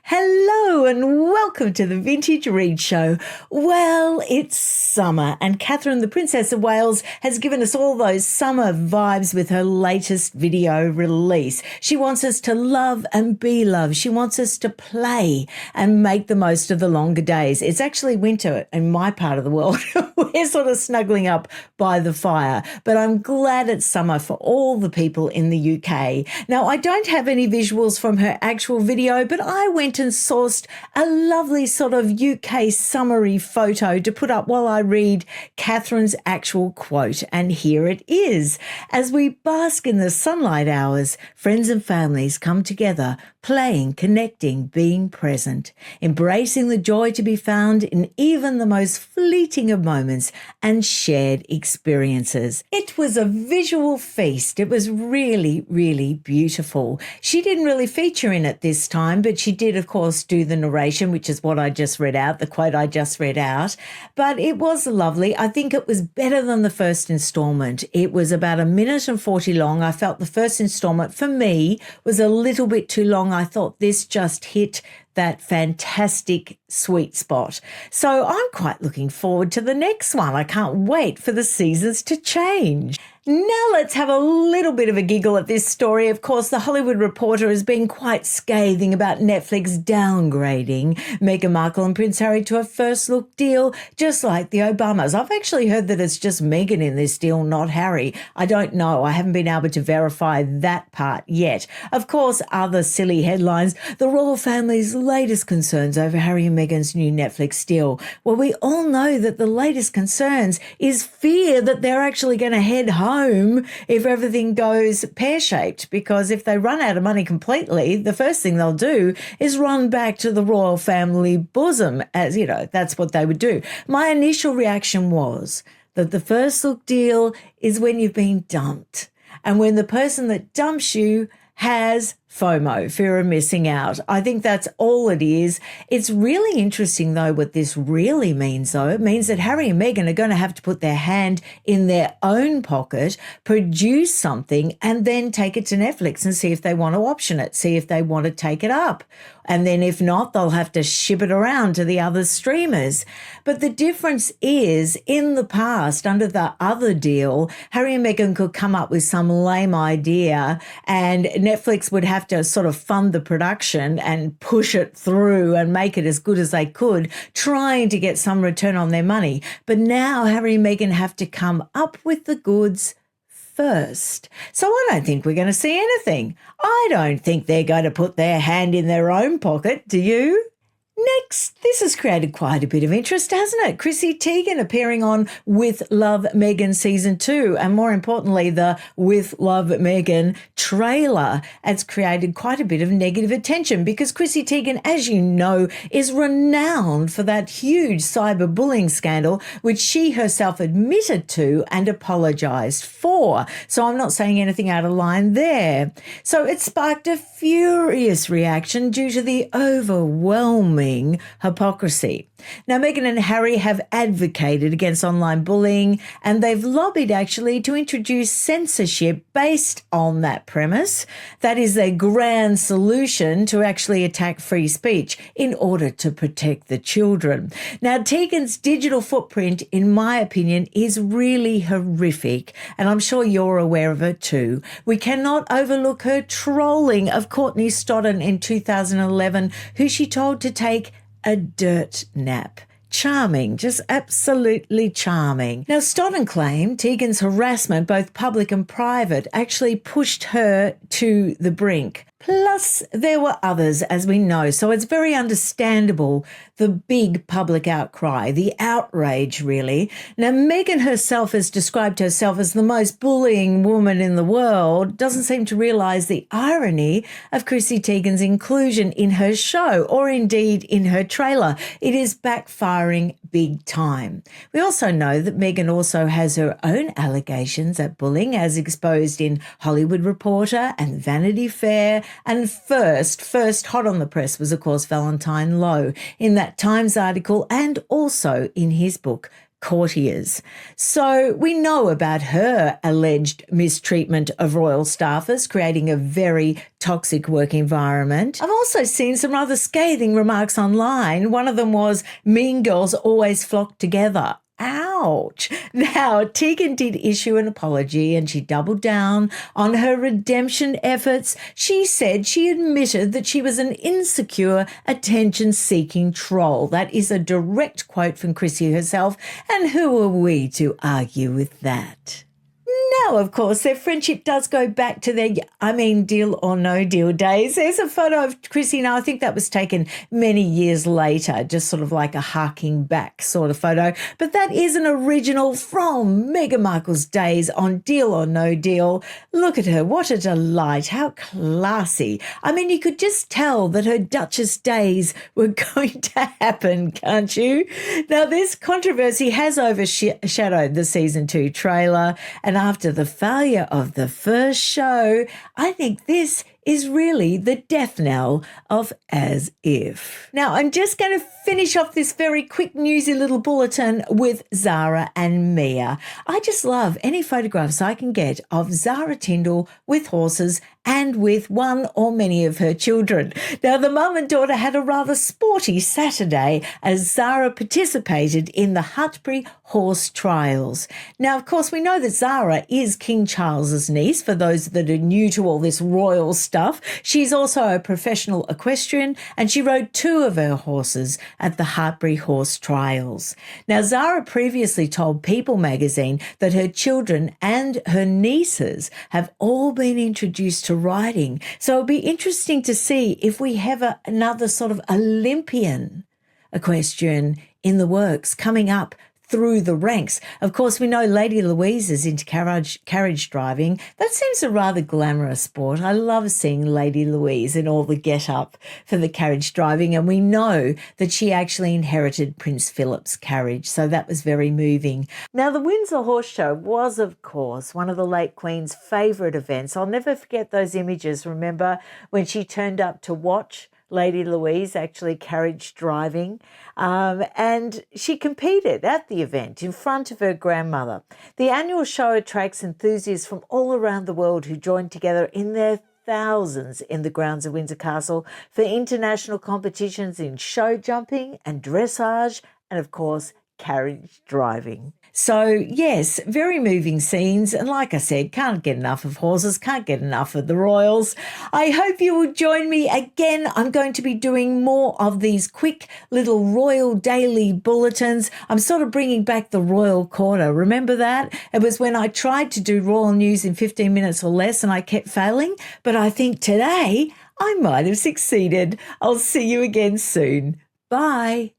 Hello and welcome to the Vintage Read Show. Well, it's summer and Catherine, the Princess of Wales, has given us all those summer vibes with her latest video release. She wants us to love and be loved. She wants us to play and make the most of the longer days. It's actually winter in my part of the world. We're sort of snuggling up by the fire, but I'm glad it's summer for all the people in the UK. Now, I don't have any visuals from her actual video, but I went and sourced a lovely sort of UK summary photo to put up while I read Catherine's actual quote. And here it is. As we bask in the sunlight hours, friends and families come together, playing, connecting, being present, embracing the joy to be found in even the most fleeting of moments and shared experiences. It was a visual feast. It was really, really beautiful. She didn't really feature in it this time, but she did, of course, do the narration, which is what I just read out, the quote I just read out. But it was lovely. I think it was better than the first installment. It was about 1:40 long. I felt the first installment, for me, was a little bit too long. I thought this just hit that fantastic sweet spot. So I'm quite looking forward to the next one. I can't wait for the seasons to change. Now let's have a little bit of a giggle at this story. Of course, the Hollywood Reporter has been quite scathing about Netflix downgrading Meghan Markle and Prince Harry to a first look deal, just like the Obamas. I've actually heard that it's just Meghan in this deal, not Harry. I don't know. I haven't been able to verify that part yet. Of course, other silly headlines. The royal family's latest concerns over Harry and Meghan's new Netflix deal. Well, we all know that the latest concerns is fear that they're actually going to head home if everything goes pear-shaped, because if they run out of money completely, the first thing they'll do is run back to the royal family bosom, as you know, that's what they would do. My initial reaction was that the first look deal is when you've been dumped, and when the person that dumps you has FOMO, fear of missing out. I think that's all it is. It's really interesting, though, what this really means, though. It means that Harry and Meghan are going to have to put their hand in their own pocket, produce something, and then take it to Netflix and see if they want to option it, see if they want to take it up. And then if not, they'll have to ship it around to the other streamers. But the difference is, in the past, under the other deal, Harry and Meghan could come up with some lame idea and Netflix would have to sort of fund the production and push it through and make it as good as they could, trying to get some return on their money. But now Harry and Meghan have to come up with the goods first. So I don't think we're going to see anything. I don't think they're going to put their hand in their own pocket. Do you? Next, this has created quite a bit of interest, hasn't it? Chrissy Teigen appearing on With Love Meghan Season 2, and more importantly, the With Love Meghan trailer has created quite a bit of negative attention because Chrissy Teigen, as you know, is renowned for that huge cyberbullying scandal, which she herself admitted to and apologised for. So I'm not saying anything out of line there. So it sparked a furious reaction due to the overwhelming hypocrisy. Now, Meghan and Harry have advocated against online bullying, and they've lobbied actually to introduce censorship based on that premise. That is their grand solution to actually attack free speech in order to protect the children. Now, Teigen's digital footprint, in my opinion, is really horrific, and I'm sure you're aware of it too. We cannot overlook her trolling of Courtney Stodden in 2011, who she told to take a dirt nap. Charming, just absolutely charming. Now, Stodden claimed Teigen's harassment, both public and private, actually pushed her to the brink. Plus, there were others, as we know, so it's very understandable, the big public outcry, the outrage, really. Now, Meghan herself has described herself as the most bullying woman in the world, doesn't seem to realise the irony of Chrissy Teigen's inclusion in her show, or indeed in her trailer. It is backfiring big time. We also know that Meghan also has her own allegations at bullying, as exposed in Hollywood Reporter and Vanity Fair. And first hot on the press was, of course, Valentine Lowe in that Times article and also in his book, courtiers. So we know about her alleged mistreatment of royal staffers, creating a very toxic work environment. I've also seen some rather scathing remarks online. One of them was, mean girls always flock together. Ouch. Now, Teigen did issue an apology and she doubled down on her redemption efforts. She said she admitted that she was an insecure, attention-seeking troll. That is a direct quote from Chrissy herself, and who are we to argue with that? Now, of course, their friendship does go back to their, deal or no deal days. There's a photo of Chrissy. Now, I think that was taken many years later, just sort of like a harking back sort of photo. But that is an original from Meghan Markle's days on Deal or No Deal. Look at her. What a delight. How classy. You could just tell that her Duchess days were going to happen, can't you? Now, this controversy has overshadowed the season 2 trailer, and after the failure of the first show, I think this is really the death knell of As If. Now, I'm just going to finish off this very quick newsy little bulletin with Zara and Mia. I just love any photographs I can get of Zara Tindall with horses and with one or many of her children. Now, the mum and daughter had a rather sporty Saturday as Zara participated in the Hartpury horse trials. Now, of course, we know that Zara is King Charles's niece, for those that are new to all this royal stuff. She's also a professional equestrian, and she rode 2 of her horses at the Hartpury horse trials. Now, Zara previously told People magazine that her children and her nieces have all been introduced to riding. So it'll be interesting to see if we have another sort of Olympian equestrian in the works coming up through the ranks. Of course, we know Lady Louise is into carriage driving. That seems a rather glamorous sport. I love seeing Lady Louise in all the get-up for the carriage driving, and we know that she actually inherited Prince Philip's carriage, so that was very moving. Now, the Windsor Horse Show was, of course, one of the late Queen's favourite events. I'll never forget those images, remember, when she turned up to watch Lady Louise actually carriage driving, and she competed at the event in front of her grandmother. The annual show attracts enthusiasts from all around the world who join together in their thousands in the grounds of Windsor Castle for international competitions in show jumping and dressage and, of course, carriage driving. So, yes, very moving scenes. And like I said, can't get enough of horses, can't get enough of the royals. I hope you will join me again. I'm going to be doing more of these quick little royal daily bulletins. I'm sort of bringing back the royal quarter. Remember that? It was when I tried to do royal news in 15 minutes or less and I kept failing. But I think today I might have succeeded. I'll see you again soon. Bye.